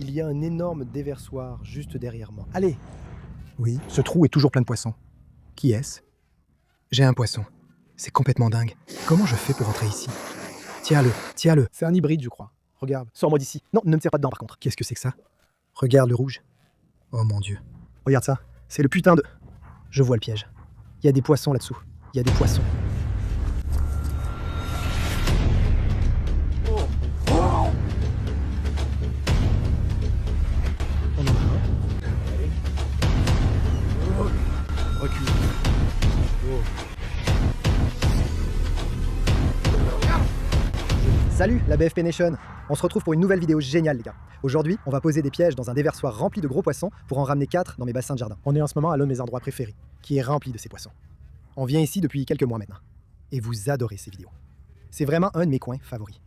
Il y a un énorme déversoir juste derrière moi. Allez! Oui, ce trou est toujours plein de poissons. Qui est-ce? J'ai un poisson. C'est complètement dingue. Comment je fais pour entrer ici? Tiens-le, tiens-le. C'est un hybride, je crois. Regarde, sors-moi d'ici. Non, ne me tire pas dedans par contre. Qu'est-ce que c'est que ça? Regarde le rouge. Oh mon Dieu. Regarde ça. C'est le putain de... Je vois le piège. Il y a des poissons là-dessous. Il y a des poissons. On en a un. Recule. Salut la BFP Nation. On se retrouve pour une nouvelle vidéo géniale les gars. Aujourd'hui, on va poser des pièges dans un déversoir rempli de gros poissons pour en ramener 4 dans mes bassins de jardin. On est en ce moment à l'un de mes endroits préférés, qui est rempli de ces poissons. On vient ici depuis quelques mois maintenant. Et vous adorez ces vidéos. C'est vraiment un de mes coins favoris.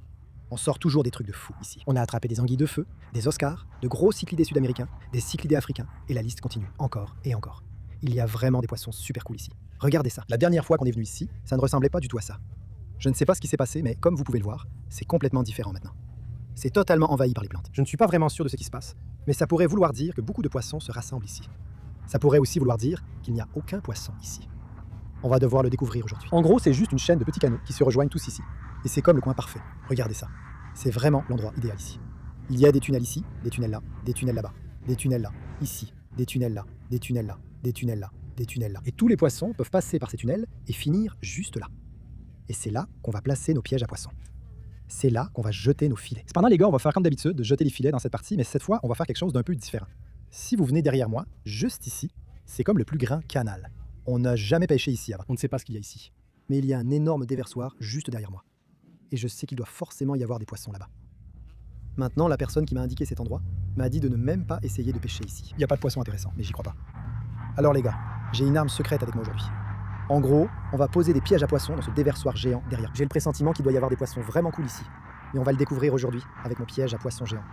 On sort toujours des trucs de fou ici. On a attrapé des anguilles de feu, des oscars, de gros cyclidés sud-américains, des cyclidés africains, et la liste continue, encore et encore. Il y a vraiment des poissons super cool ici. Regardez ça. La dernière fois qu'on est venu ici, ça ne ressemblait pas du tout à ça. Je ne sais pas ce qui s'est passé, mais comme vous pouvez le voir, c'est complètement différent maintenant. C'est totalement envahi par les plantes. Je ne suis pas vraiment sûr de ce qui se passe, mais ça pourrait vouloir dire que beaucoup de poissons se rassemblent ici. Ça pourrait aussi vouloir dire qu'il n'y a aucun poisson ici. On va devoir le découvrir aujourd'hui. En gros, c'est juste une chaîne de petits canaux qui se rejoignent tous ici. Et c'est comme le coin parfait. Regardez ça. C'est vraiment l'endroit idéal ici. Il y a des tunnels ici, des tunnels là, des tunnels là-bas, des tunnels là, ici, des tunnels là, des tunnels là, des tunnels là, des tunnels là. Et tous les poissons peuvent passer par ces tunnels et finir juste là. Et c'est là qu'on va placer nos pièges à poissons. C'est là qu'on va jeter nos filets. Cependant les gars, on va faire comme d'habitude, jeter les filets dans cette partie, mais cette fois, on va faire quelque chose d'un peu différent. Si vous venez derrière moi, juste ici, c'est comme le plus grand canal. On n'a jamais pêché ici avant. On ne sait pas ce qu'il y a ici. Mais il y a un énorme déversoir juste derrière moi. Et je sais qu'il doit forcément y avoir des poissons là-bas. Maintenant, la personne qui m'a indiqué cet endroit m'a dit de ne même pas essayer de pêcher ici. Il n'y a pas de poisson intéressant, mais j'y crois pas. Alors les gars, j'ai une arme secrète avec moi aujourd'hui. En gros, on va poser des pièges à poissons dans ce déversoir géant derrière. J'ai le pressentiment qu'il doit y avoir des poissons vraiment cool ici. Et on va le découvrir aujourd'hui avec mon piège à poissons géant.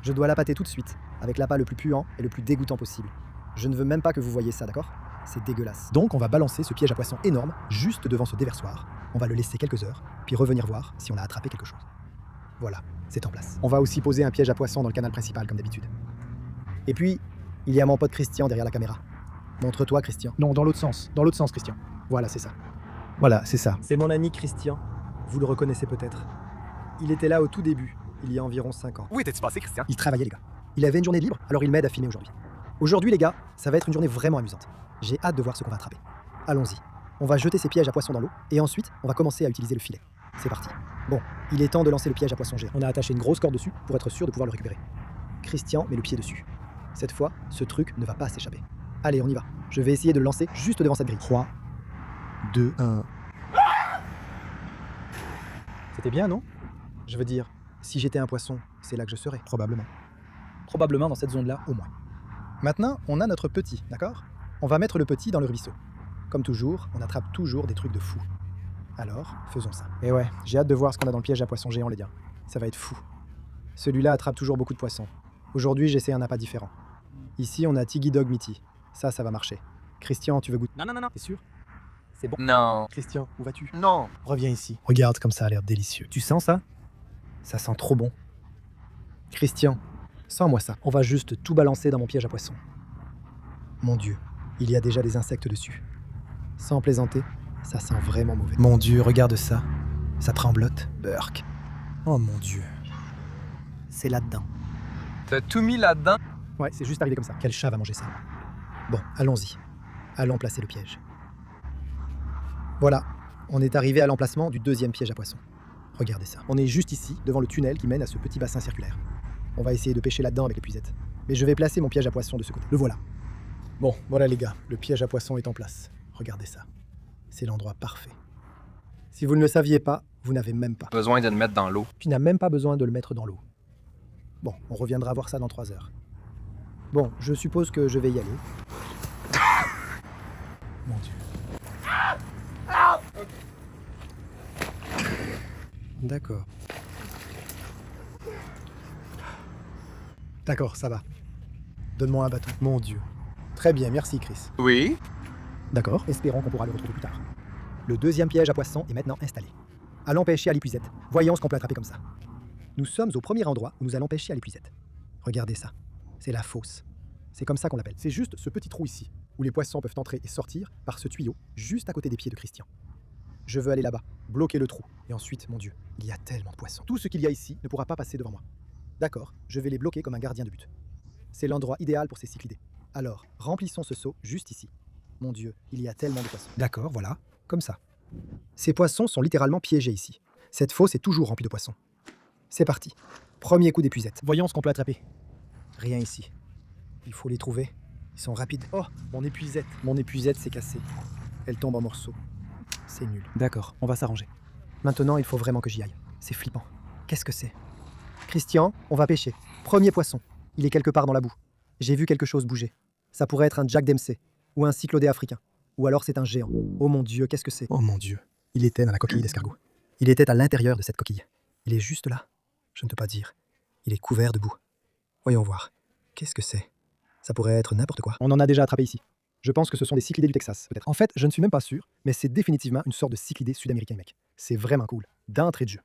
Je dois l'appâter tout de suite, avec l'appât le plus puant et le plus dégoûtant possible. Je ne veux même pas que vous voyez ça, d'accord? C'est dégueulasse. Donc on va balancer ce piège à poissons énorme juste devant ce déversoir. On va le laisser quelques heures, puis revenir voir si on a attrapé quelque chose. Voilà, c'est en place. On va aussi poser un piège à poissons dans le canal principal comme d'habitude. Et puis, il y a mon pote Christian derrière la caméra. Montre-toi, Christian. Non, dans l'autre sens. Dans l'autre sens, Christian. Voilà, c'est ça. Voilà, c'est ça. C'est mon ami Christian. Vous le reconnaissez peut-être. Il était là au tout début, il y a environ 5 ans. Où étais-tu passé, Christian? Il travaillait, les gars. Il avait une journée libre, alors il m'aide à filmer aujourd'hui. Aujourd'hui, les gars, ça va être une journée vraiment amusante. J'ai hâte de voir ce qu'on va attraper. Allons-y. On va jeter ces pièges à poissons dans l'eau, et ensuite, on va commencer à utiliser le filet. C'est parti. Bon, il est temps de lancer le piège à poissons géant. On a attaché une grosse corde dessus pour être sûr de pouvoir le récupérer. Christian met le pied dessus. Cette fois, ce truc ne va pas s'échapper. Allez, on y va. Je vais essayer de le lancer juste devant cette grille. 3, 2, 1. C'était bien, non? Je veux dire, si j'étais un poisson, c'est là que je serais, probablement. Probablement dans cette zone-là, au moins. Maintenant, on a notre petit, d'accord? On va mettre le petit dans le ruisseau. Comme toujours, on attrape toujours des trucs de fou. Alors, faisons ça. Et ouais, j'ai hâte de voir ce qu'on a dans le piège à poissons géants, les gars. Ça va être fou. Celui-là attrape toujours beaucoup de poissons. Aujourd'hui, j'essaie un appât différent. Ici, on a Tiggy Dog Mitty. Ça va marcher. Christian, tu veux goûter? Non. T'es sûr? C'est bon. Non. Christian, où vas-tu? Non. Reviens ici. Regarde comme ça a l'air délicieux. Tu sens ça? Ça sent trop bon. Christian, sens-moi ça. On va juste tout balancer dans mon piège à poissons. Mon Dieu, il y a déjà des insectes dessus. Sans plaisanter, ça sent vraiment mauvais. Mon Dieu, regarde ça. Ça tremblote. Burk. Oh mon Dieu. C'est là-dedans. T'as tout mis là-dedans? Ouais, c'est juste arrivé comme ça. Quel chat va manger ça? Bon, allons-y. Allons placer le piège. Voilà, on est arrivé à l'emplacement du deuxième piège à poissons. Regardez ça. On est juste ici, devant le tunnel qui mène à ce petit bassin circulaire. On va essayer de pêcher là-dedans avec l'épuisette. Mais je vais placer mon piège à poissons de ce côté. Le voilà. Bon, voilà les gars, le piège à poissons est en place. Regardez ça. C'est l'endroit parfait. Si vous ne le saviez pas, vous n'avez même pas. Besoin de le mettre dans l'eau. Tu n'as même pas besoin de le mettre dans l'eau. Bon, on reviendra voir ça dans 3 heures. Bon, je suppose que je vais y aller. Mon Dieu. D'accord. D'accord, ça va. Donne-moi un bâton. Mon Dieu. Très bien, merci Chris. Oui? D'accord, espérons qu'on pourra le retrouver plus tard. Le deuxième piège à poissons est maintenant installé. Allons pêcher à l'épuisette. Voyons ce qu'on peut attraper comme ça. Nous sommes au premier endroit où nous allons pêcher à l'épuisette. Regardez ça. C'est la fosse. C'est comme ça qu'on l'appelle. C'est juste ce petit trou ici, où les poissons peuvent entrer et sortir par ce tuyau, juste à côté des pieds de Christian. Je veux aller là-bas, bloquer le trou. Et ensuite, mon Dieu, il y a tellement de poissons. Tout ce qu'il y a ici ne pourra pas passer devant moi. D'accord, je vais les bloquer comme un gardien de but. C'est l'endroit idéal pour ces cyclidés. Alors, remplissons ce seau juste ici. Mon Dieu, il y a tellement de poissons. D'accord, voilà, comme ça. Ces poissons sont littéralement piégés ici. Cette fosse est toujours remplie de poissons. C'est parti. Premier coup d'épuisette. Voyons ce qu'on peut attraper. Rien ici. Il faut les trouver. Ils sont rapides. Oh, mon épuisette s'est cassée. Elle tombe en morceaux. C'est nul. D'accord, on va s'arranger. Maintenant, il faut vraiment que j'y aille. C'est flippant. Qu'est-ce que c'est? Christian, on va pêcher. Premier poisson. Il est quelque part dans la boue. J'ai vu quelque chose bouger. Ça pourrait être un Jack Dempsey. Ou un cyclodé africain. Ou alors c'est un géant. Oh mon Dieu, qu'est-ce que c'est? Oh mon Dieu. Il était dans la coquille d'escargot. Il était à l'intérieur de cette coquille. Il est juste là. Je ne peux pas dire. Il est couvert de boue. Voyons voir. Qu'est-ce que c'est? Ça pourrait être n'importe quoi. On en a déjà attrapé ici. Je pense que ce sont des cyclidés du Texas, peut-être. En fait, je ne suis même pas sûr, mais c'est définitivement une sorte de cyclidé sud-américain, mec. C'est vraiment cool. D'entrée de jeu.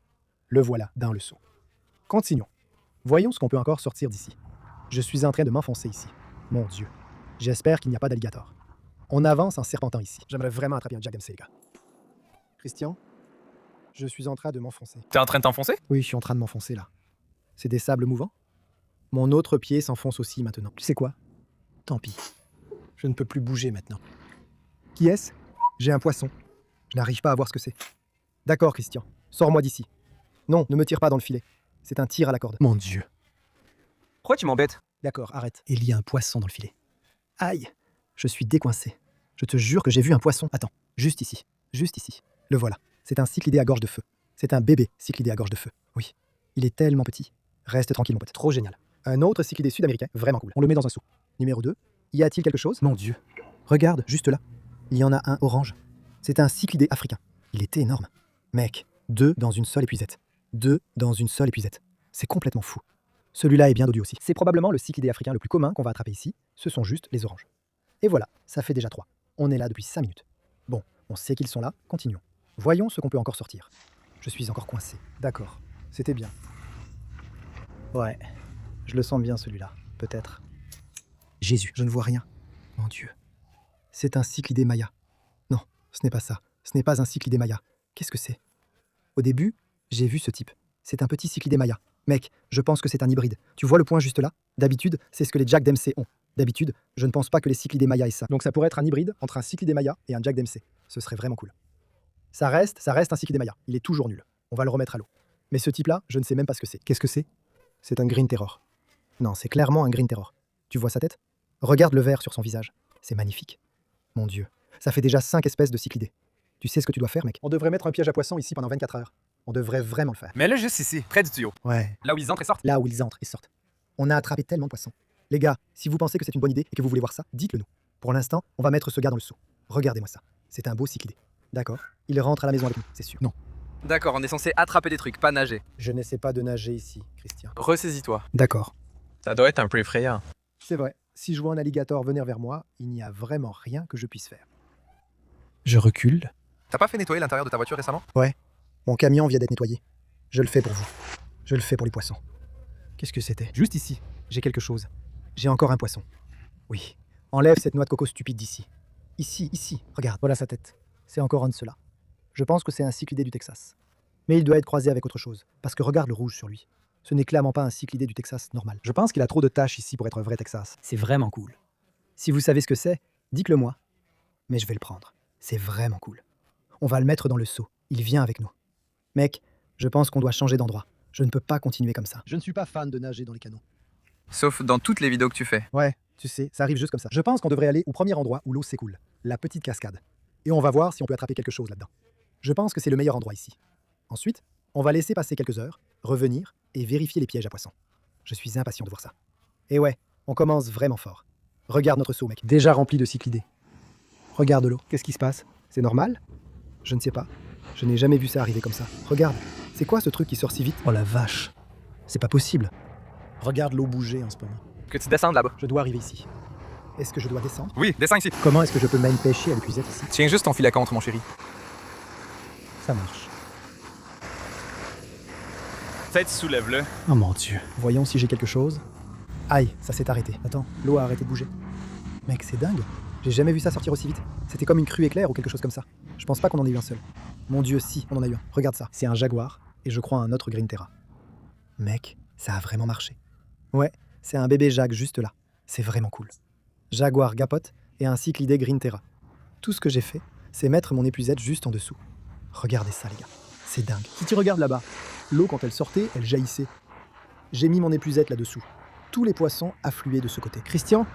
Le voilà, dans le seau. Continuons. Voyons ce qu'on peut encore sortir d'ici. Je suis en train de m'enfoncer ici. Mon Dieu. J'espère qu'il n'y a pas d'alligator. On avance en serpentant ici. J'aimerais vraiment attraper un Jack Dempsey, les gars. Christian, je suis en train de m'enfoncer. T'es en train de t'enfoncer? Oui, je suis en train de m'enfoncer là. C'est des sables mouvants? Mon autre pied s'enfonce aussi maintenant. Tu sais quoi? Tant pis. Je ne peux plus bouger maintenant. Qui est-ce? J'ai un poisson. Je n'arrive pas à voir ce que c'est. D'accord, Christian. Sors-moi d'ici. Non, ne me tire pas dans le filet. C'est un tir à la corde. Mon Dieu. Pourquoi tu m'embêtes? D'accord, arrête. Il y a un poisson dans le filet. Aïe! Je suis décoincé. Je te jure que j'ai vu un poisson. Attends, juste ici. Juste ici. Le voilà. C'est un cyclidé à gorge de feu. C'est un bébé cyclidé à gorge de feu. Oui. Il est tellement petit. Reste tranquille, mon pote. Trop génial. Un autre cyclidé sud-américain, vraiment cool. On le met dans un seau. Numéro 2. Y a-t-il quelque chose? Mon Dieu. Regarde, juste là. Il y en a un orange. C'est un cyclidé africain. Il était énorme. Mec, 2 dans une seule épuisette. 2 dans une seule épuisette. C'est complètement fou. Celui-là est bien dodu aussi. C'est probablement le cyclidé africain le plus commun qu'on va attraper ici. Ce sont juste les oranges. Et voilà, ça fait déjà 3. On est là depuis 5 minutes. Bon, on sait qu'ils sont là, continuons. Voyons ce qu'on peut encore sortir. Je suis encore coincé. D'accord, c'était bien. Ouais, je le sens bien celui-là, peut-être. Jésus, je ne vois rien. Mon Dieu. C'est un cyclidé maya. Non, ce n'est pas ça. Ce n'est pas un cyclidé maya. Qu'est-ce que c'est? Au début, j'ai vu ce type. C'est un petit cyclidé maya. Mec, je pense que c'est un hybride. Tu vois le point juste là? D'habitude, c'est ce que les Jack Dempsey ont. D'habitude, je ne pense pas que les cyclidés maya aient ça. Donc ça pourrait être un hybride entre un cyclidé maya et un Jack Dempsey. Ce serait vraiment cool. Ça reste un cyclidé maya. Il est toujours nul. On va le remettre à l'eau. Mais ce type-là, je ne sais même pas ce que c'est. Qu'est-ce que c'est? C'est un Green Terror. Non, c'est clairement un Green Terror. Tu vois sa tête? Regarde le vert sur son visage. C'est magnifique. Mon Dieu. Ça fait déjà 5 espèces de cyclidés. Tu sais ce que tu dois faire, mec? On devrait mettre un piège à poissons ici pendant 24 heures. On devrait vraiment le faire. Mais là, juste ici, près du tuyau. Ouais. Là où ils entrent et sortent. Là où ils entrent et sortent. On a attrapé tellement de poissons. Les gars, si vous pensez que c'est une bonne idée et que vous voulez voir ça, dites-le nous. Pour l'instant, on va mettre ce gars dans le seau. Regardez-moi ça. C'est un beau cyclidé. D'accord? Il rentre à la maison avec nous, c'est sûr. Non. D'accord, on est censé attraper des trucs, pas nager. Je n'essaie pas de nager ici, Christian. Ressaisis-toi. D'accord. Ça doit être un peu effrayant. C'est vrai. Si je vois un alligator venir vers moi, il n'y a vraiment rien que je puisse faire. Je recule. T'as pas fait nettoyer l'intérieur de ta voiture récemment? Ouais. Mon camion vient d'être nettoyé. Je le fais pour vous. Je le fais pour les poissons. Qu'est-ce que c'était? Juste ici. J'ai quelque chose. J'ai encore un poisson. Oui. Enlève cette noix de coco stupide d'ici. Ici. Regarde, voilà sa tête. C'est encore un de ceux-là. Je pense que c'est un cyclidé du Texas. Mais il doit être croisé avec autre chose. Parce que regarde le rouge sur lui. Ce n'est clairement pas un cyclidé du Texas normal. Je pense qu'il a trop de taches ici pour être un vrai Texas. C'est vraiment cool. Si vous savez ce que c'est, dites-le moi. Mais je vais le prendre. C'est vraiment cool. On va le mettre dans le seau. Il vient avec nous. Mec, je pense qu'on doit changer d'endroit. Je ne peux pas continuer comme ça. Je ne suis pas fan de nager dans les canaux. Sauf dans toutes les vidéos que tu fais. Ouais, tu sais, ça arrive juste comme ça. Je pense qu'on devrait aller au premier endroit où l'eau s'écoule. La petite cascade. Et on va voir si on peut attraper quelque chose là-dedans. Je pense que c'est le meilleur endroit ici. Ensuite, on va laisser passer quelques heures, revenir et vérifier les pièges à poissons. Je suis impatient de voir ça. Et ouais, on commence vraiment fort. Regarde notre seau, mec. Déjà rempli de cyclidés. Regarde l'eau. Qu'est-ce qui se passe? C'est normal? Je ne sais pas. Je n'ai jamais vu ça arriver comme ça. Regarde. C'est quoi ce truc qui sort si vite? Oh la vache. C'est pas possible. Regarde l'eau bouger en ce moment. Que tu descendes là-bas. Je dois arriver ici. Est-ce que je dois descendre? Oui, descends ici. Comment est-ce que je peux même pêcher à l'épuisette ici? Tiens juste ton filet contre, mon chéri. Ça marche. Peut-être soulève-le. Oh mon Dieu. Voyons si j'ai quelque chose. Aïe, ça s'est arrêté. Attends, l'eau a arrêté de bouger. Mec, c'est dingue. J'ai jamais vu ça sortir aussi vite. C'était comme une crue éclair ou quelque chose comme ça. Je pense pas qu'on en ait eu un seul. Mon Dieu, si, on en a eu un. Regarde ça. C'est un jaguar, et je crois un autre Green Terra. Mec, ça a vraiment marché. Ouais, c'est un bébé jag juste là. C'est vraiment cool. Jaguar Gapote et un cyclidé Green Terra. Tout ce que j'ai fait, c'est mettre mon épuisette juste en dessous. Regardez ça, les gars. C'est dingue. Si tu regardes là-bas, l'eau, quand elle sortait, elle jaillissait. J'ai mis mon épuisette là-dessous. Tous les poissons affluaient de ce côté. Christian,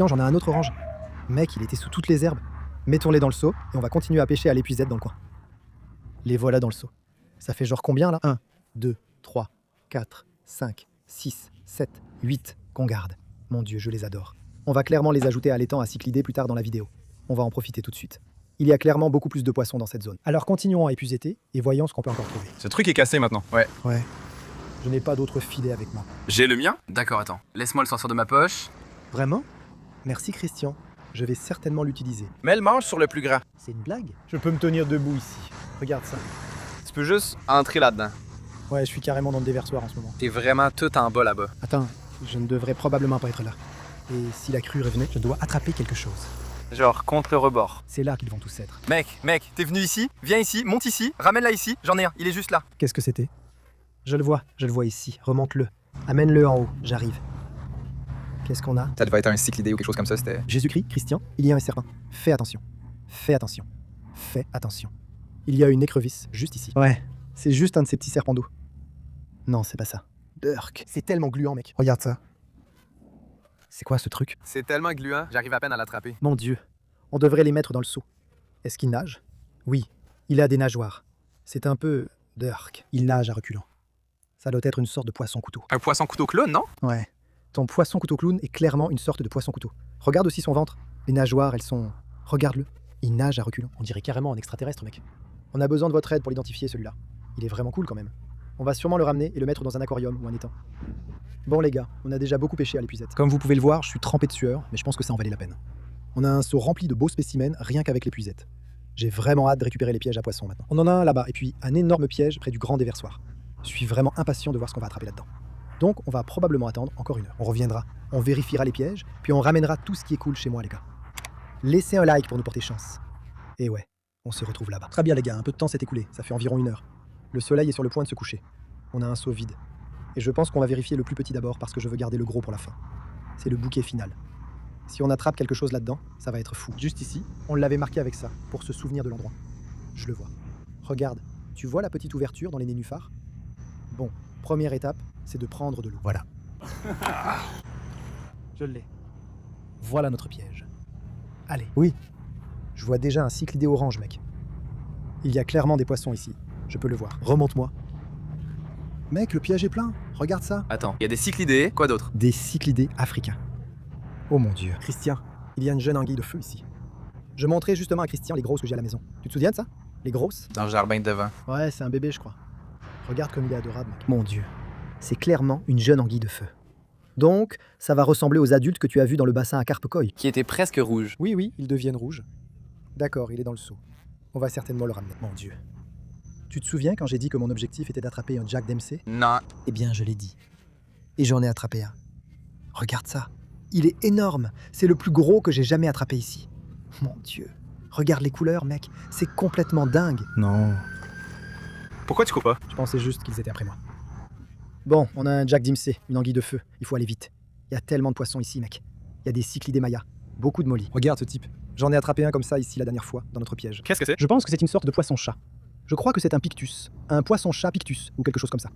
j'en ai un autre orange. Mec, il était sous toutes les herbes. Mettons-les dans le seau et on va continuer à pêcher à l'épuisette dans le coin. Les voilà dans le seau. Ça fait genre combien là 1, 2, 3, 4, 5, 6, 7, 8 qu'on garde. Mon Dieu, je les adore. On va clairement les ajouter à l'étang à cyclidés plus tard dans la vidéo. On va en profiter tout de suite. Il y a clairement beaucoup plus de poissons dans cette zone. Alors continuons à épuisetter et voyons ce qu'on peut encore trouver. Ce truc est cassé maintenant. Ouais. Ouais. Je n'ai pas d'autre filet avec moi. J'ai le mien? D'accord, attends. Laisse-moi le sortir de ma poche. Vraiment? Merci Christian. Je vais certainement l'utiliser. Mets le manche sur le plus gras. C'est une blague? Je peux me tenir debout ici. Regarde ça. Tu peux juste entrer là-dedans. Ouais, je suis carrément dans le déversoir en ce moment. T'es vraiment tout en bas là-bas. Attends, je ne devrais probablement pas être là. Et si la crue revenait, je dois attraper quelque chose. Genre contre-rebord. C'est là qu'ils vont tous être. Mec, t'es venu ici? Viens ici, monte ici, ramène-la ici. J'en ai un, il est juste là. Qu'est-ce que c'était? Je le vois ici. Remonte-le. Amène-le en haut, j'arrive. Qu'est-ce qu'on a? Ça devait être un cyclidé ou quelque chose comme ça, c'était... Jésus-Christ, Christian, il y a un serpent. Fais attention. Fais attention. Fais attention. Il y a une écrevisse, juste ici. Ouais, c'est juste un de ces petits serpents d'eau. Non, c'est pas ça. Burk. C'est tellement gluant, mec. Regarde ça. C'est quoi ce truc? C'est tellement gluant, j'arrive à peine à l'attraper. Mon Dieu. On devrait les mettre dans le seau. Est-ce qu'il nage? Oui, il a des nageoires. C'est un peu... Burk. Il nage à reculons. Ça doit être une sorte de poisson-couteau. Un poisson-couteau clown, non? Ouais. Ton poisson-couteau clown est clairement une sorte de poisson-couteau. Regarde aussi son ventre. Les nageoires, elles sont... Regarde-le. Il nage à reculons. On dirait carrément un extraterrestre, mec. On a besoin de votre aide pour l'identifier, celui-là. Il est vraiment cool, quand même. On va sûrement le ramener et le mettre dans un aquarium ou un étang. Bon, les gars, on a déjà beaucoup pêché à l'épuisette. Comme vous pouvez le voir, je suis trempé de sueur, mais je pense que ça en valait la peine. On a un seau rempli de beaux spécimens, rien qu'avec l'épuisette. J'ai vraiment hâte de récupérer les pièges à poissons maintenant. On en a un là-bas, et puis un énorme piège près du grand déversoir. Je suis vraiment impatient de voir ce qu'on va attraper là-dedans. Donc, on va probablement attendre encore 1 heure. On reviendra, on vérifiera les pièges, puis on ramènera tout ce qui est cool chez moi, les gars. Laissez un like pour nous porter chance. Et ouais, on se retrouve là-bas. Très bien, les gars, un peu de temps s'est écoulé, ça fait environ 1 heure. Le soleil est sur le point de se coucher. On a un seau vide. Et je pense qu'on va vérifier le plus petit d'abord parce que je veux garder le gros pour la fin. C'est le bouquet final. Si on attrape quelque chose là-dedans, ça va être fou. Juste ici, on l'avait marqué avec ça, pour se souvenir de l'endroit. Je le vois. Regarde, tu vois la petite ouverture dans les nénuphars? Bon, première étape, c'est de prendre de l'eau. Voilà. Je l'ai. Voilà notre piège. Allez. Oui. Je vois déjà un cyclidé orange, mec. Il y a clairement des poissons ici. Je peux le voir. Remonte-moi. Mec, le piège est plein. Regarde ça. Attends, il y a des cyclidés, quoi d'autre? Des cyclidés africains. Oh mon Dieu. Christian, il y a une jeune anguille de feu ici. Je montrais justement à Christian les grosses que j'ai à la maison. Tu te souviens de ça? Les grosses? Dans le jardin de devant. Ouais, c'est un bébé, je crois. Regarde comme il est adorable, mec. Mon Dieu. C'est clairement une jeune anguille de feu. Donc, ça va ressembler aux adultes que tu as vus dans le bassin à carpe koi. Qui était presque rouge. Oui, ils deviennent rouges. D'accord, il est dans le seau. On va certainement le ramener. Mon Dieu. Tu te souviens quand j'ai dit que mon objectif était d'attraper un Jack Dempsey? Non. Eh bien, je l'ai dit. Et j'en ai attrapé un. Regarde ça. Il est énorme. C'est le plus gros que j'ai jamais attrapé ici. Mon Dieu. Regarde les couleurs, mec. C'est complètement dingue. Non. Pourquoi tu cours pas? Je pensais juste qu'ils étaient après moi. Bon, on a un Jack Dempsey, une anguille de feu. Il faut aller vite. Il y a tellement de poissons ici, mec. Il y a des cyclidés mayas. Beaucoup de mollies. Regarde ce type. J'en ai attrapé un comme ça ici la dernière fois, dans notre piège. Qu'est-ce que c'est? Je pense que c'est une sorte de poisson-chat. Je crois que c'est un pictus. Un poisson-chat pictus, ou quelque chose comme ça.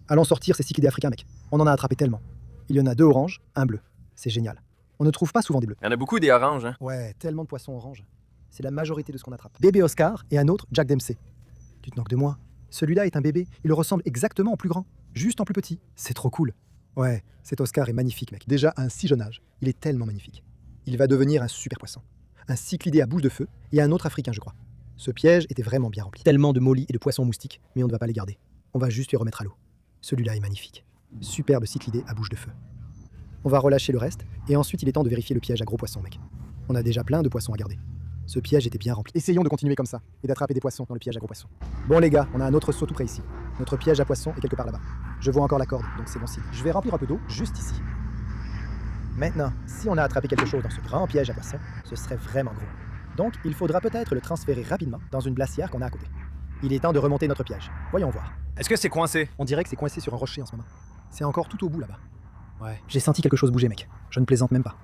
Allons sortir ces cyclidés africains, mec. On en a attrapé tellement. Il y en a 2 oranges, 1 bleu. C'est génial. On ne trouve pas souvent des bleus. Il y en a beaucoup des oranges, hein. Ouais, tellement de poissons oranges. C'est la majorité de ce qu'on attrape. Bébé Oscar et un autre Jack Dempsey. Tu te moques de moi? Celui-là est un bébé. Il ressemble exactement au plus grand. Juste en plus petit. C'est trop cool. Ouais, cet Oscar est magnifique, mec. Déjà à un si jeune âge. Il est tellement magnifique. Il va devenir un super poisson. Un cyclidé à bouche de feu et un autre africain, je crois. Ce piège était vraiment bien rempli. Tellement de mollies et de poissons moustiques, mais on ne va pas les garder. On va juste les remettre à l'eau. Celui-là est magnifique. Superbe cyclidé à bouche de feu. On va relâcher le reste, et ensuite il est temps de vérifier le piège à gros poissons, mec. On a déjà plein de poissons à garder. Ce piège était bien rempli. Essayons de continuer comme ça, et d'attraper des poissons dans le piège à gros poissons. Bon les gars, on a un autre seau tout près ici. Notre piège à poissons est quelque part là-bas. Je vois encore la corde, donc c'est bon signe. Je vais remplir un peu d'eau, juste ici. Maintenant, si on a attrapé quelque chose dans ce grand piège à poissons, ce serait vraiment gros. Donc, il faudra peut-être le transférer rapidement dans une glacière qu'on a à côté. Il est temps de remonter notre piège. Voyons voir. Est-ce que c'est coincé? On dirait que c'est coincé sur un rocher en ce moment. C'est encore tout au bout là-bas. Ouais. J'ai senti quelque chose bouger, mec. Je ne plaisante même pas.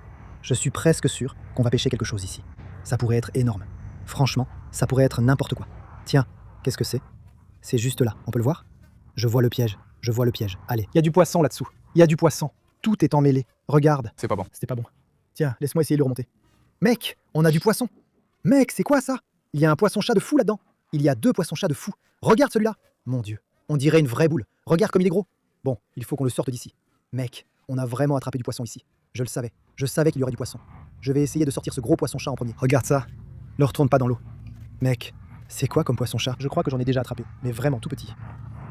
Je suis presque sûr qu'on va pêcher quelque chose ici. Ça pourrait être énorme. Franchement, ça pourrait être n'importe quoi. Tiens, qu'est-ce que c'est? C'est juste là, on peut le voir? Je vois le piège, je vois le piège. Allez, il y a du poisson là-dessous. Il y a du poisson. Tout est emmêlé. Regarde. C'est pas bon. C'était pas bon. Tiens, laisse-moi essayer de le remonter. Mec, on a du poisson. Mec, c'est quoi ça? Il y a un poisson-chat de fou là-dedans. Il y a 2 poissons-chats de fou. Regarde celui-là. Mon Dieu, on dirait une vraie boule. Regarde comme il est gros. Bon, il faut qu'on le sorte d'ici. Mec, on a vraiment attrapé du poisson ici. Je le savais. Je savais qu'il y aurait du poisson. Je vais essayer de sortir ce gros poisson-chat en premier. Regarde ça. Ne retourne pas dans l'eau. Mec, c'est quoi comme poisson-chat? Je crois que j'en ai déjà attrapé, mais vraiment tout petit.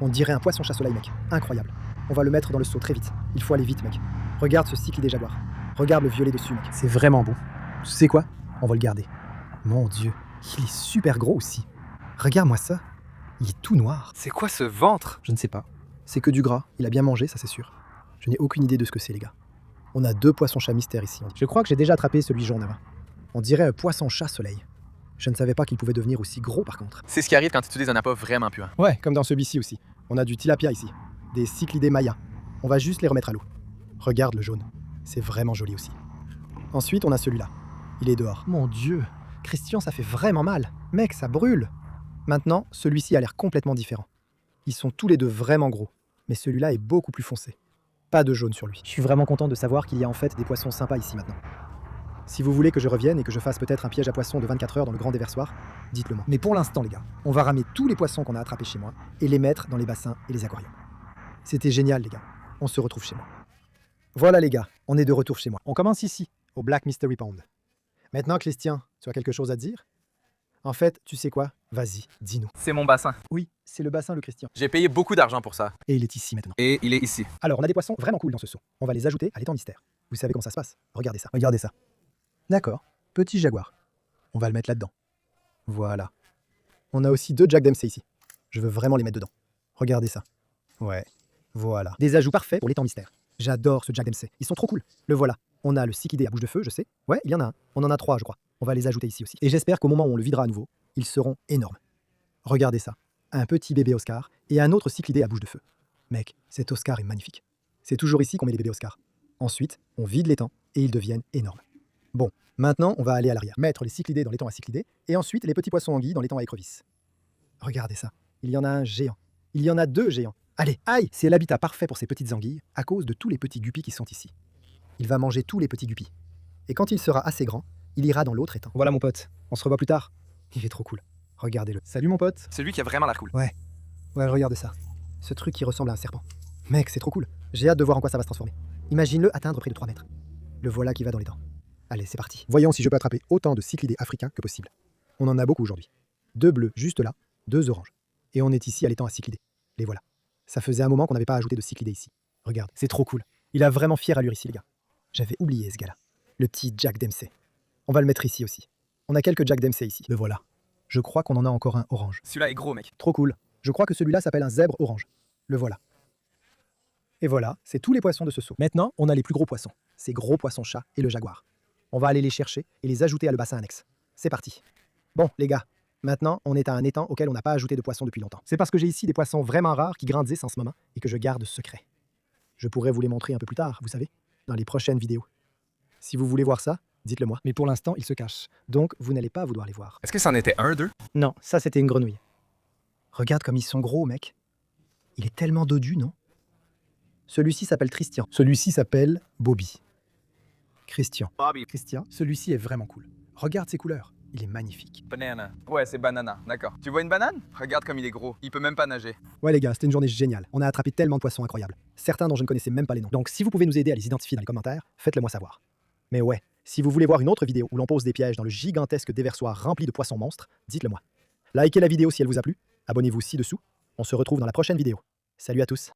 On dirait un poisson-chat soleil, mec. Incroyable. On va le mettre dans le seau très vite. Il faut aller vite, mec. Regarde ce cyclidé jaguar. Regarde le violet dessus, mec. C'est vraiment beau. Tu sais quoi? On va le garder. Mon Dieu, il est super gros aussi. Regarde-moi ça. Il est tout noir. C'est quoi ce ventre? Je ne sais pas. C'est que du gras. Il a bien mangé, ça c'est sûr. Je n'ai aucune idée de ce que c'est, les gars. On a 2 poissons-chats mystères ici. Je crois que j'ai déjà attrapé celui jaune avant. On dirait un poisson-chat soleil. Je ne savais pas qu'il pouvait devenir aussi gros par contre. C'est ce qui arrive quand tu utilises un appât vraiment puant. Ouais, comme dans celui-ci aussi. On a du tilapia ici. Des cyclidés mayas. On va juste les remettre à l'eau. Regarde le jaune. C'est vraiment joli aussi. Ensuite, on a celui-là. Il est dehors. Mon Dieu. Christian, ça fait vraiment mal. Mec, ça brûle. Maintenant, celui-ci a l'air complètement différent. Ils sont tous les deux vraiment gros. Mais celui-là est beaucoup plus foncé. Pas de jaune sur lui. Je suis vraiment content de savoir qu'il y a en fait des poissons sympas ici maintenant. Si vous voulez que je revienne et que je fasse peut-être un piège à poissons de 24 heures dans le grand déversoir, dites-le moi. Mais pour l'instant, les gars, on va ramer tous les poissons qu'on a attrapés chez moi et les mettre dans les bassins et les aquariums. C'était génial, les gars. On se retrouve chez moi. Voilà, les gars, on est de retour chez moi. On commence ici, au Black Mystery Pond. Maintenant, Christian, tu as quelque chose à dire? En fait, tu sais quoi? Vas-y, dis-nous. C'est mon bassin. Oui, c'est le bassin, le Christian. J'ai payé beaucoup d'argent pour ça. Et il est ici maintenant. Et il est ici. Alors, on a des poissons vraiment cool dans ce seau. On va les ajouter à l'étang mystère. Vous savez comment ça se passe? Regardez ça. Regardez ça. D'accord. Petit jaguar. On va le mettre là-dedans. Voilà. On a aussi 2 Jack Dempsey ici. Je veux vraiment les mettre dedans. Regardez ça. Ouais. Voilà. Des ajouts parfaits pour l'étang mystère. J'adore ce Jack Dempsey. Ils sont trop cool. Le voilà. On a le cyclidé à bouche de feu, je sais. Ouais, il y en a un. On en a 3, je crois. On va les ajouter ici aussi. Et j'espère qu'au moment où on le videra à nouveau, ils seront énormes. Regardez ça. Un petit bébé Oscar et un autre cyclidé à bouche de feu. Mec, cet Oscar est magnifique. C'est toujours ici qu'on met les bébés Oscar. Ensuite, on vide l'étang et ils deviennent énormes. Bon, maintenant, on va aller à l'arrière. Mettre les cyclidés dans l'étang à cyclidés et ensuite les petits poissons anguilles dans l'étang à écrevisses. Regardez ça. Il y en a un géant. Il y en a 2 géants. Allez, aïe! C'est l'habitat parfait pour ces petites anguilles à cause de tous les petits guppies qui sont ici. Il va manger tous les petits guppies. Et quand il sera assez grand, il ira dans l'autre étang. Voilà mon pote. On se revoit plus tard. Il est trop cool. Regardez-le. Salut mon pote. C'est lui qui a vraiment l'air cool. Ouais, regardez ça. Ce truc qui ressemble à un serpent. Mec, c'est trop cool. J'ai hâte de voir en quoi ça va se transformer. Imagine-le atteindre près de 3 mètres. Le voilà qui va dans les dents. Allez, c'est parti. Voyons si je peux attraper autant de cyclidés africains que possible. On en a beaucoup aujourd'hui. 2 bleus juste là, 2 oranges. Et on est ici à l'étang à cyclidés. Les voilà. Ça faisait un moment qu'on n'avait pas ajouté de cyclidés ici. Regarde, c'est trop cool. Il a vraiment fière allure ici, les gars. J'avais oublié ce gars-là. Le petit Jack Dempsey. On va le mettre ici aussi. On a quelques Jack Dempsey ici. Le voilà. Je crois qu'on en a encore un orange. Celui-là est gros, mec. Trop cool. Je crois que celui-là s'appelle un zèbre orange. Le voilà. Et voilà, c'est tous les poissons de ce seau. Maintenant, on a les plus gros poissons. Ces gros poissons-chats et le jaguar. On va aller les chercher et les ajouter à le bassin annexe. C'est parti. Bon, les gars, maintenant, on est à un étang auquel on n'a pas ajouté de poissons depuis longtemps. C'est parce que j'ai ici des poissons vraiment rares qui grandissent en ce moment et que je garde secret. Je pourrais vous les montrer un peu plus tard, vous savez, dans les prochaines vidéos. Si vous voulez voir ça, dites-le moi. Mais pour l'instant, ils se cachent. Donc, vous n'allez pas vouloir les voir. Est-ce que c'en était un, 2? Non, ça c'était une grenouille. Regarde comme ils sont gros, mec. Il est tellement dodu, non? Celui-ci s'appelle Christian. Celui-ci s'appelle Bobby. Christian. Bobby. Christian, celui-ci est vraiment cool. Regarde ses couleurs. Il est magnifique. Banana. Ouais, c'est banana, d'accord. Tu vois une banane? Regarde comme il est gros. Il peut même pas nager. Ouais les gars, c'était une journée géniale. On a attrapé tellement de poissons incroyables. Certains dont je ne connaissais même pas les noms. Donc si vous pouvez nous aider à les identifier dans les commentaires, faites-le moi savoir. Mais ouais, si vous voulez voir une autre vidéo où l'on pose des pièges dans le gigantesque déversoir rempli de poissons monstres, dites-le moi. Likez la vidéo si elle vous a plu. Abonnez-vous ci-dessous. On se retrouve dans la prochaine vidéo. Salut à tous.